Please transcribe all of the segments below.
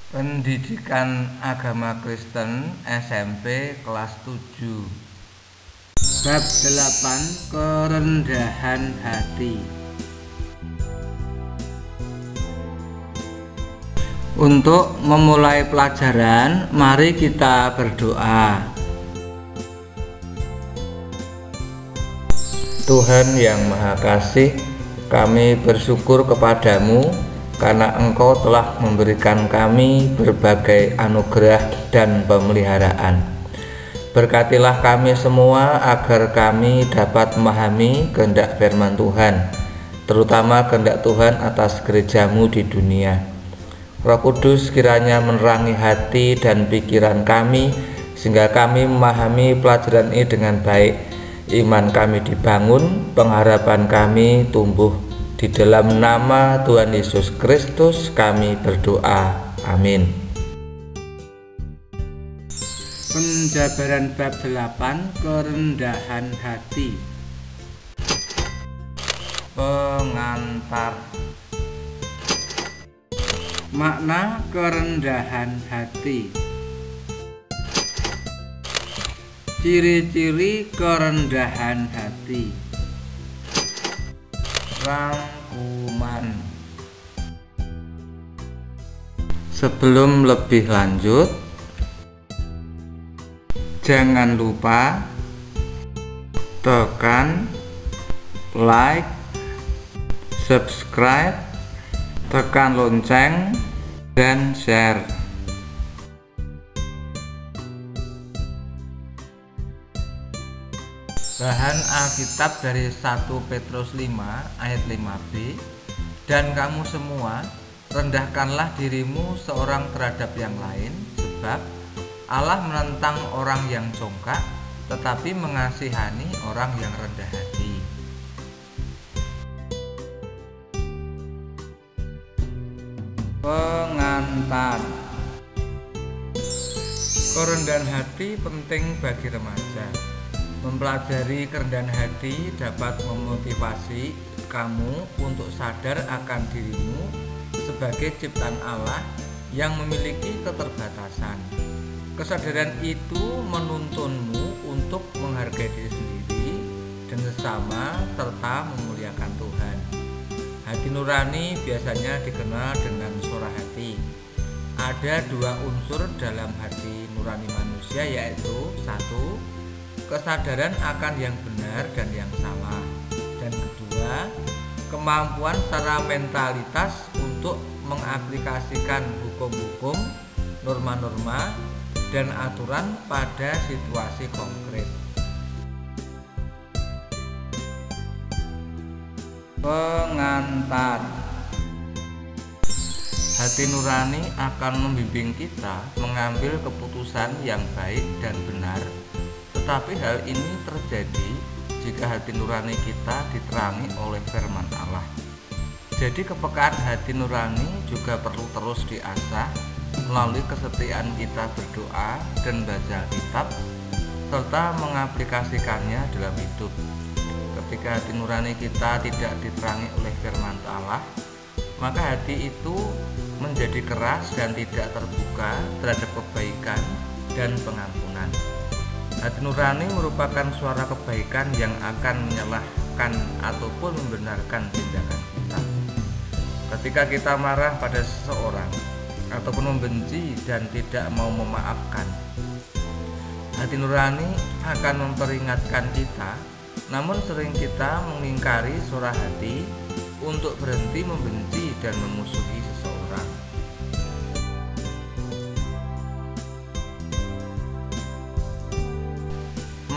Pendidikan Agama Kristen SMP kelas 7. Bab 8 Kerendahan Hati. Untuk memulai pelajaran, mari kita berdoa. Tuhan yang Maha Kasih, kami bersyukur kepadamu karena Engkau telah memberikan kami berbagai anugerah dan pemeliharaan. Berkatilah kami semua agar kami dapat memahami kehendak firman Tuhan, terutama kehendak Tuhan atas gerejamu di dunia. Roh Kudus kiranya menerangi hati dan pikiran kami, sehingga kami memahami pelajaran ini dengan baik. Iman kami dibangun, pengharapan kami tumbuh. Di dalam nama Tuhan Yesus Kristus kami berdoa. Amin. Penjabaran bab 8 Kerendahan Hati. Pengantar. Makna kerendahan hati. Ciri-ciri kerendahan hati. Rangkuman. Sebelum lebih lanjut, jangan lupa tekan like, subscribe, tekan lonceng, dan share. Bahan Alkitab dari 1 Petrus 5 ayat 5b. Dan kamu semua, rendahkanlah dirimu seorang terhadap yang lain, sebab Allah menentang orang yang congkak, tetapi mengasihani orang yang rendah hati. Pengantar. Kerendahan hati penting bagi remaja. Mempelajari kerendahan hati dapat memotivasi kamu untuk sadar akan dirimu sebagai ciptaan Allah yang memiliki keterbatasan. Kesadaran itu menuntunmu untuk menghargai diri sendiri dan sesama serta memuliakan Tuhan. Hati nurani biasanya dikenal dengan suara hati. Ada dua unsur dalam hati nurani manusia, yaitu 1. Kesadaran akan yang benar dan yang salah, dan kedua, kemampuan secara mentalitas untuk mengaplikasikan hukum-hukum, norma-norma, dan aturan pada situasi konkret. Pengantar. Hati nurani akan membimbing kita mengambil keputusan yang baik dan benar. Tetapi hal ini terjadi jika hati nurani kita diterangi oleh firman Allah. Jadi kepekaan hati nurani juga perlu terus diasah melalui kesetiaan kita berdoa dan baca kitab, serta mengaplikasikannya dalam hidup. Ketika hati nurani kita tidak diterangi oleh firman Allah, maka hati itu menjadi keras dan tidak terbuka terhadap kebaikan dan pengampunan. Hati nurani merupakan suara kebaikan yang akan menyalahkan ataupun membenarkan tindakan kita. Ketika kita marah pada seseorang ataupun membenci dan tidak mau memaafkan, hati nurani akan memperingatkan kita, namun sering kita mengingkari suara hati untuk berhenti membenci dan memusuhi seseorang.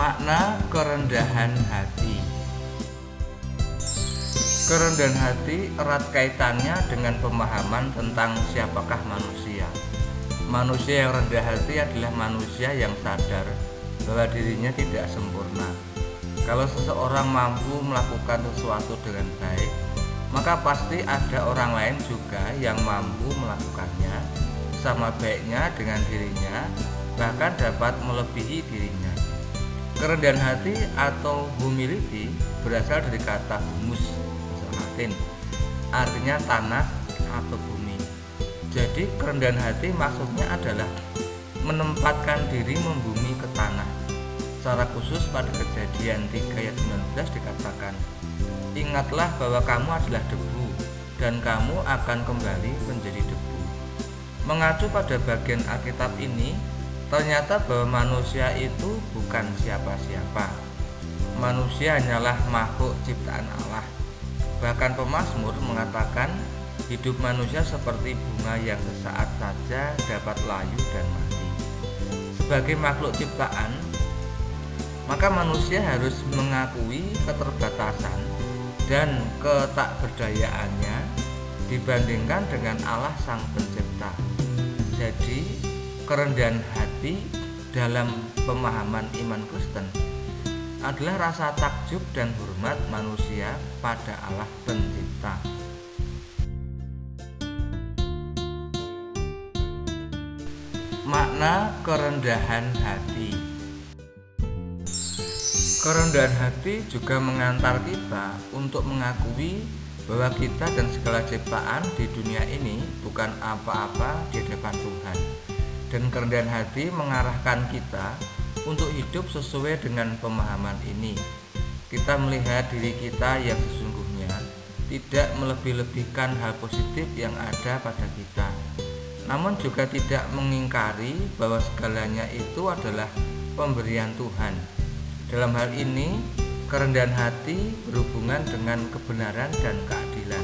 Makna kerendahan hati. Kerendahan hati erat kaitannya dengan pemahaman tentang siapakah manusia. Manusia yang rendah hati adalah manusia yang sadar bahwa dirinya tidak sempurna. Kalau seseorang mampu melakukan sesuatu dengan baik, maka pasti ada orang lain juga yang mampu melakukannya sama baiknya dengan dirinya, bahkan dapat melebihi dirinya. Kerendahan hati atau humility berasal dari kata humus, bahasa Latin, artinya tanah atau bumi. Jadi kerendahan hati maksudnya adalah menempatkan diri membumi ke tanah. Secara khusus pada Kejadian 3 ayat 19 dikatakan, ingatlah bahwa kamu adalah debu dan kamu akan kembali menjadi debu. Mengacu pada bagian Alkitab ini, ternyata bahwa manusia itu bukan siapa-siapa. Manusia hanyalah makhluk ciptaan Allah. Bahkan pemazmur mengatakan hidup manusia seperti bunga yang sesaat saja dapat layu dan mati. Sebagai makhluk ciptaan, maka manusia harus mengakui keterbatasan dan ketakberdayaannya dibandingkan dengan Allah Sang Pencipta. Jadi, kerendahan hati dalam pemahaman iman Kristen adalah rasa takjub dan hormat manusia pada Allah Pencipta. Makna kerendahan hati. Kerendahan hati juga mengantar kita untuk mengakui bahwa kita dan segala ciptaan di dunia ini bukan apa-apa di hadapan Tuhan. Dan kerendahan hati mengarahkan kita untuk hidup sesuai dengan pemahaman ini. Kita melihat diri kita yang sesungguhnya, tidak melebih-lebihkan hal positif yang ada pada kita, namun juga tidak mengingkari bahwa segalanya itu adalah pemberian Tuhan. Dalam hal ini, kerendahan hati berhubungan dengan kebenaran dan keadilan.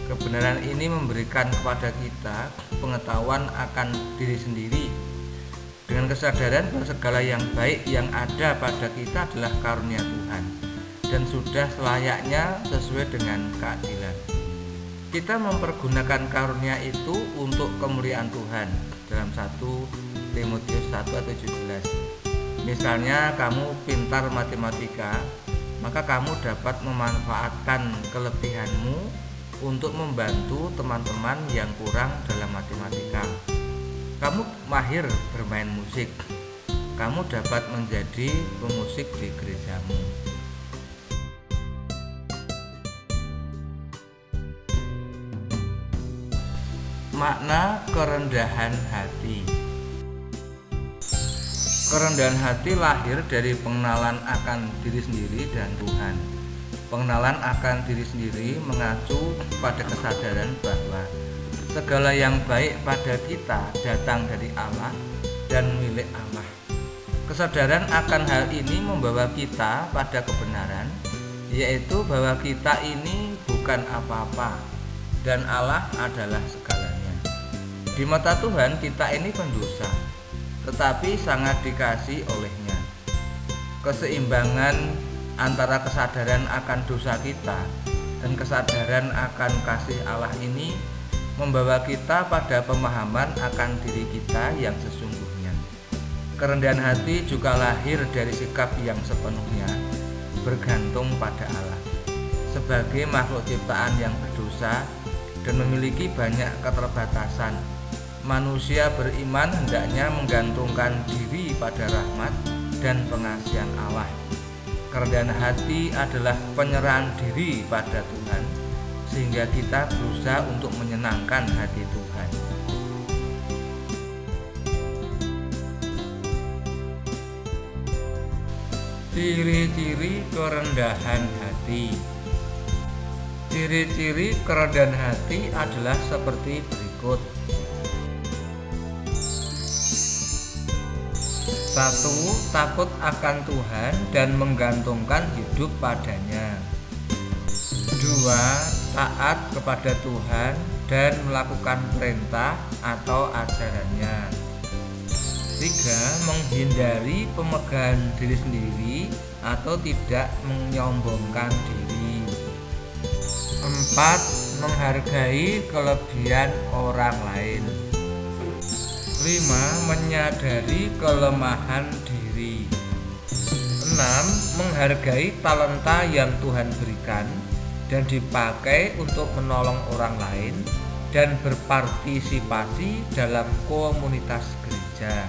Kebenaran ini memberikan kepada kita pengetahuan akan diri sendiri, dengan kesadaran bahwa segala yang baik yang ada pada kita adalah karunia Tuhan dan sudah selayaknya sesuai dengan keadilan. Kita mempergunakan karunia itu untuk kemuliaan Tuhan dalam 1 Timotius 1 ayat 17. Misalnya kamu pintar matematika, maka kamu dapat memanfaatkan kelebihanmu untuk membantu teman-teman yang kurang dalam matematika. Kamu mahir bermain musik, kamu dapat menjadi pemusik di gerejamu. Makna kerendahan hati. Kerendahan hati lahir dari pengenalan akan diri sendiri dan Tuhan. Pengenalan akan diri sendiri mengacu pada kesadaran bahwa segala yang baik pada kita datang dari Allah dan milik Allah. Kesadaran akan hal ini membawa kita pada kebenaran, yaitu bahwa kita ini bukan apa-apa dan Allah adalah segalanya. Di mata Tuhan kita ini pendosa, tetapi sangat dikasihi oleh-Nya. Keseimbangan antara kesadaran akan dosa kita dan kesadaran akan kasih Allah ini membawa kita pada pemahaman akan diri kita yang sesungguhnya. Kerendahan hati juga lahir dari sikap yang sepenuhnya bergantung pada Allah. Sebagai makhluk ciptaan yang berdosa dan memiliki banyak keterbatasan, manusia beriman hendaknya menggantungkan diri pada rahmat dan pengasihan Allah. Kerendahan hati adalah penyerahan diri pada Tuhan, sehingga kita berusaha untuk menyenangkan hati Tuhan. Ciri-ciri kerendahan hati. Ciri-ciri kerendahan hati adalah seperti berikut. 1. Takut akan Tuhan dan menggantungkan hidup padanya. 2. Taat kepada Tuhan dan melakukan perintah atau ajarannya. 3. Menghindari pemegahan diri sendiri atau tidak menyombongkan diri. 4. Menghargai kelebihan orang lain. 5. Menyadari kelemahan diri. 6. Menghargai talenta yang Tuhan berikan dan dipakai untuk menolong orang lain dan berpartisipasi dalam komunitas gereja.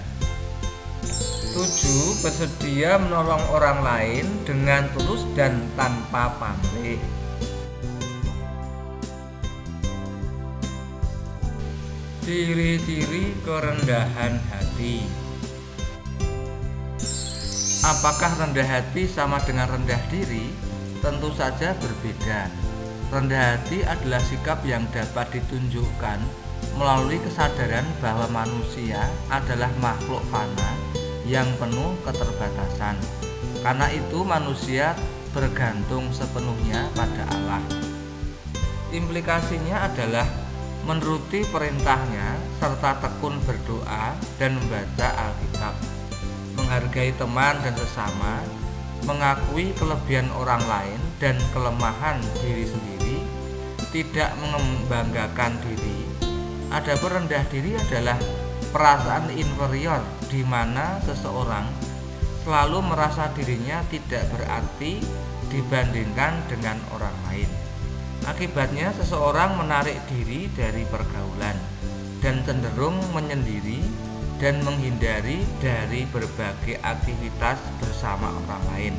7. Bersedia menolong orang lain dengan tulus dan tanpa pamrih. 8. Ciri-ciri kerendahan hati. Apakah rendah hati sama dengan rendah diri? Tentu saja berbeda. Rendah hati adalah sikap yang dapat ditunjukkan melalui kesadaran bahwa manusia adalah makhluk fana yang penuh keterbatasan. Karena itu manusia bergantung sepenuhnya pada Allah. Implikasinya adalah menuruti perintahnya serta tekun berdoa dan membaca Alkitab, menghargai teman dan sesama, mengakui kelebihan orang lain dan kelemahan diri sendiri, tidak membanggakan diri. Adapun rendah diri adalah perasaan inferior di mana seseorang selalu merasa dirinya tidak berarti dibandingkan dengan orang lain. Akibatnya seseorang menarik diri dari pergaulan dan cenderung menyendiri dan menghindari dari berbagai aktivitas bersama orang lain.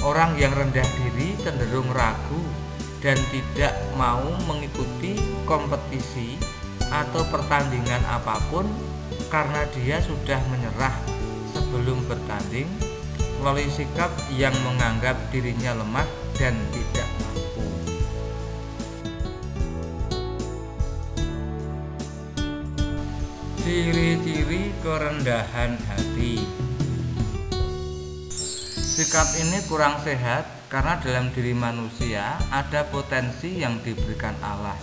Orang yang rendah diri cenderung ragu dan tidak mau mengikuti kompetisi atau pertandingan apapun karena dia sudah menyerah sebelum bertanding melalui sikap yang menganggap dirinya lemah dan tidak mampu. Ciri-ciri kerendahan hati. Sikap ini kurang sehat karena dalam diri manusia ada potensi yang diberikan Allah.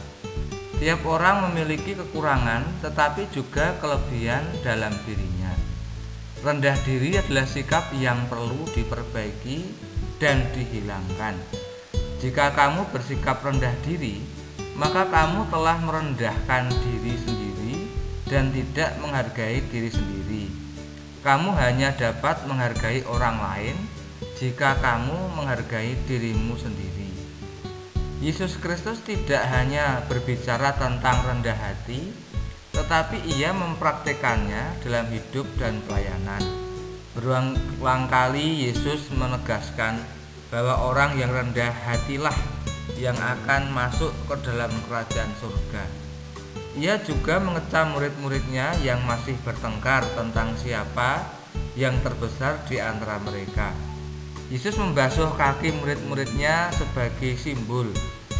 Tiap orang memiliki kekurangan tetapi juga kelebihan dalam dirinya. Rendah diri adalah sikap yang perlu diperbaiki dan dihilangkan. Jika kamu bersikap rendah diri, maka kamu telah merendahkan diri sendiri dan tidak menghargai diri sendiri. Kamu hanya dapat menghargai orang lain jika kamu menghargai dirimu sendiri. Yesus Kristus tidak hanya berbicara tentang rendah hati, tetapi ia mempraktikkannya dalam hidup dan pelayanan. Berulang kali Yesus menegaskan bahwa orang yang rendah hatilah yang akan masuk ke dalam kerajaan surga. Ia juga mengecam murid-muridnya yang masih bertengkar tentang siapa yang terbesar di antara mereka. Yesus membasuh kaki murid-muridnya sebagai simbol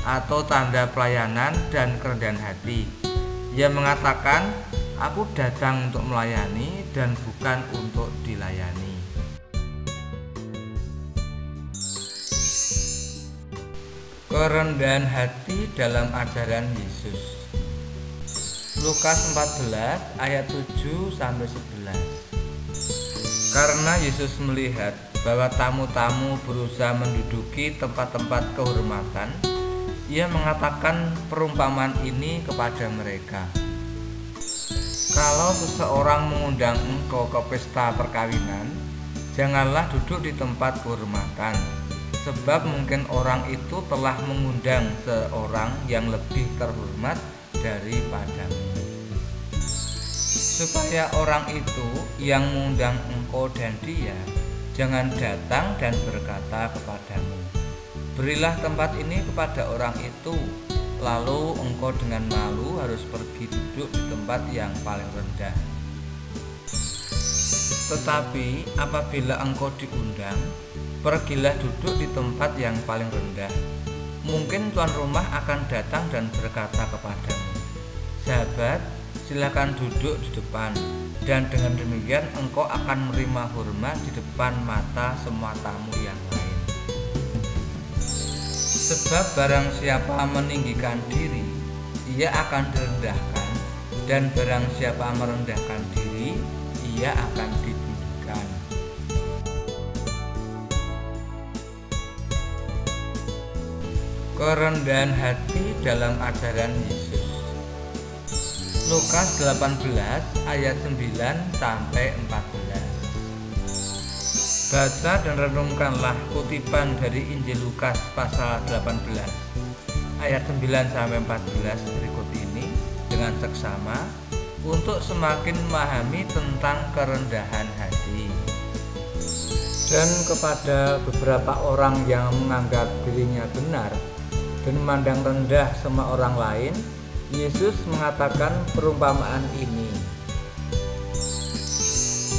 atau tanda pelayanan dan kerendahan hati. Ia mengatakan, "Aku datang untuk melayani dan bukan untuk dilayani." Kerendahan hati dalam ajaran Yesus. Lukas 14 ayat 7-11. Karena Yesus melihat bahwa tamu-tamu berusaha menduduki tempat-tempat kehormatan, ia mengatakan perumpamaan ini kepada mereka. Kalau seseorang mengundang engkau ke pesta perkawinan, janganlah duduk di tempat kehormatan, sebab mungkin orang itu telah mengundang seorang yang lebih terhormat daripadamu. Supaya orang itu yang mengundang engkau dan dia jangan datang dan berkata kepadamu, "Berilah tempat ini kepada orang itu," lalu engkau dengan malu harus pergi duduk di tempat yang paling rendah. Tetapi apabila engkau diundang, pergilah duduk di tempat yang paling rendah. Mungkin tuan rumah akan datang dan berkata kepadamu, "Sahabat, silakan duduk di depan," dan dengan demikian engkau akan menerima hormat di depan mata semua tamu yang lain. Sebab barang siapa meninggikan diri, ia akan direndahkan, dan barang siapa merendahkan diri, ia akan ditinggikan. Kerendahan hati dalam ajaran Yesus. Lukas 18 ayat 9-14. Baca dan renungkanlah kutipan dari Injil Lukas pasal 18 ayat 9-14 berikut ini dengan seksama untuk semakin memahami tentang kerendahan hati. Dan kepada beberapa orang yang menganggap dirinya benar dan memandang rendah semua orang lain, Yesus mengatakan perumpamaan ini.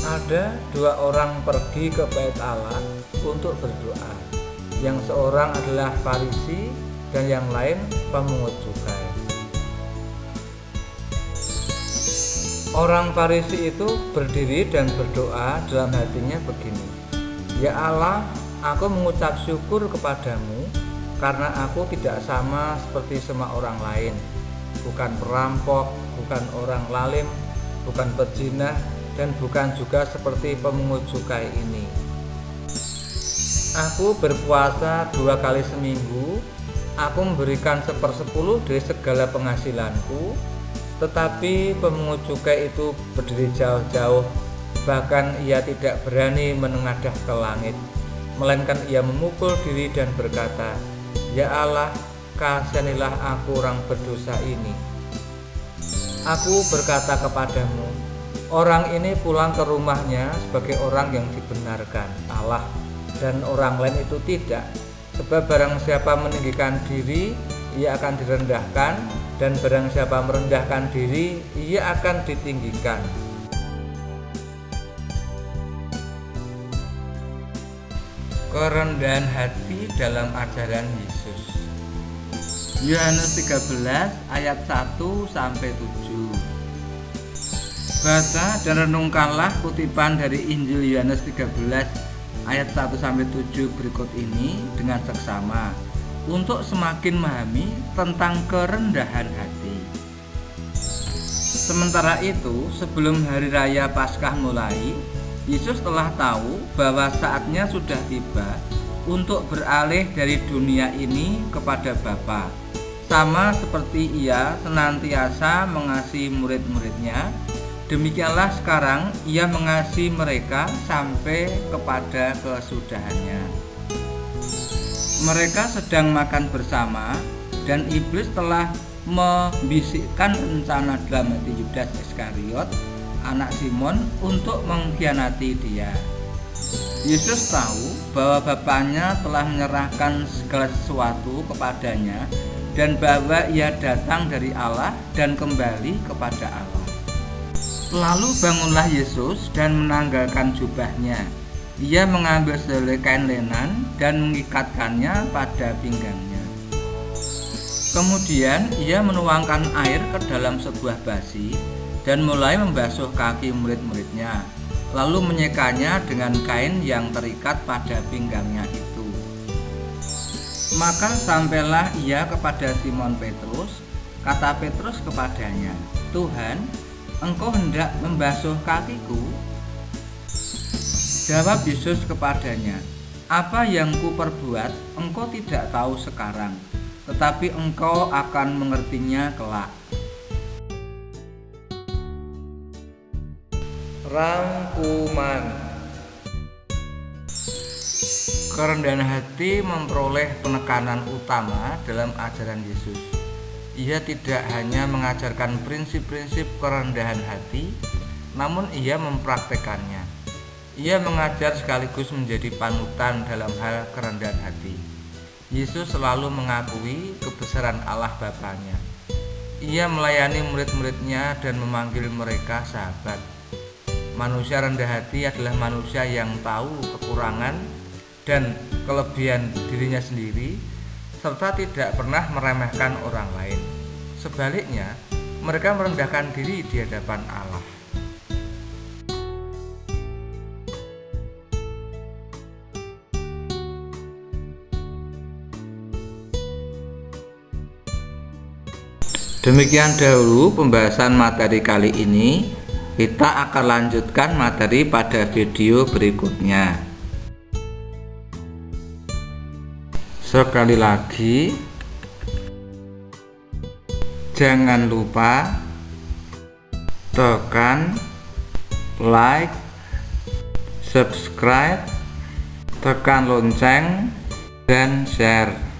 Ada dua orang pergi ke bait Allah untuk berdoa. Yang seorang adalah Farisi dan yang lain pemungut cukai. Orang Farisi itu berdiri dan berdoa dalam hatinya begini, "Ya Allah, aku mengucap syukur kepadamu karena aku tidak sama seperti semua orang lain. Bukan perampok, bukan orang lalim, bukan pezina, dan bukan juga seperti pemungut cukai ini. Aku berpuasa 2 kali seminggu, aku memberikan 1/10 dari segala penghasilanku, tetapi pemungut cukai itu berdiri jauh-jauh, bahkan ia tidak berani menengadah ke langit, melainkan ia memukul diri dan berkata, 'Ya Allah, kasihanilah aku orang berdosa ini.' Aku berkata kepadamu, orang ini pulang ke rumahnya sebagai orang yang dibenarkan Allah, dan orang lain itu tidak. Sebab barang siapa meninggikan diri, ia akan direndahkan, dan barang siapa merendahkan diri, ia akan ditinggikan." Kerendahan hati dalam ajaran Yesus. Yohanes 13 ayat 1-7. Baca dan renungkanlah kutipan dari Injil Yohanes 13 ayat 1-7 berikut ini dengan seksama untuk semakin memahami tentang kerendahan hati. Sementara itu, sebelum hari raya Paskah mulai, Yesus telah tahu bahwa saatnya sudah tiba untuk beralih dari dunia ini kepada Bapa. Sama seperti ia senantiasa mengasihi murid-muridnya, demikianlah sekarang ia mengasihi mereka sampai kepada kesudahannya. Mereka sedang makan bersama dan iblis telah membisikkan rencana dalam hati Yudas Iskariot, anak Simon, untuk mengkhianati dia. Yesus tahu bahwa Bapaknya telah menyerahkan segala sesuatu kepadanya dan bahwa ia datang dari Allah dan kembali kepada Allah. Lalu bangunlah Yesus dan menanggalkan jubahnya. Ia mengambil sehelai kain lenan dan mengikatkannya pada pinggangnya. Kemudian ia menuangkan air ke dalam sebuah basi dan mulai membasuh kaki murid-muridnya, lalu menyekanya dengan kain yang terikat pada pinggangnya itu. Maka sampailah ia kepada Simon Petrus. Kata Petrus kepadanya, "Tuhan, Engkau hendak membasuh kakiku?" Jawab Yesus kepadanya, "Apa yang kuperbuat engkau tidak tahu sekarang, tetapi engkau akan mengertinya kelak." Rangkuman. Kerendahan hati memperoleh penekanan utama dalam ajaran Yesus. Ia tidak hanya mengajarkan prinsip-prinsip kerendahan hati, namun ia mempraktekannya. Ia mengajar sekaligus menjadi panutan dalam hal kerendahan hati. Yesus selalu mengakui kebesaran Allah Bapanya. Ia melayani murid-muridnya dan memanggil mereka sahabat. Manusia rendah hati adalah manusia yang tahu kekurangan dan kelebihan dirinya sendiri, serta tidak pernah meremehkan orang lain. Sebaliknya, mereka merendahkan diri di hadapan Allah. Demikian dahulu pembahasan materi kali ini. Kita akan lanjutkan materi pada video berikutnya. Sekali lagi, jangan lupa tekan like, subscribe, tekan lonceng, dan share.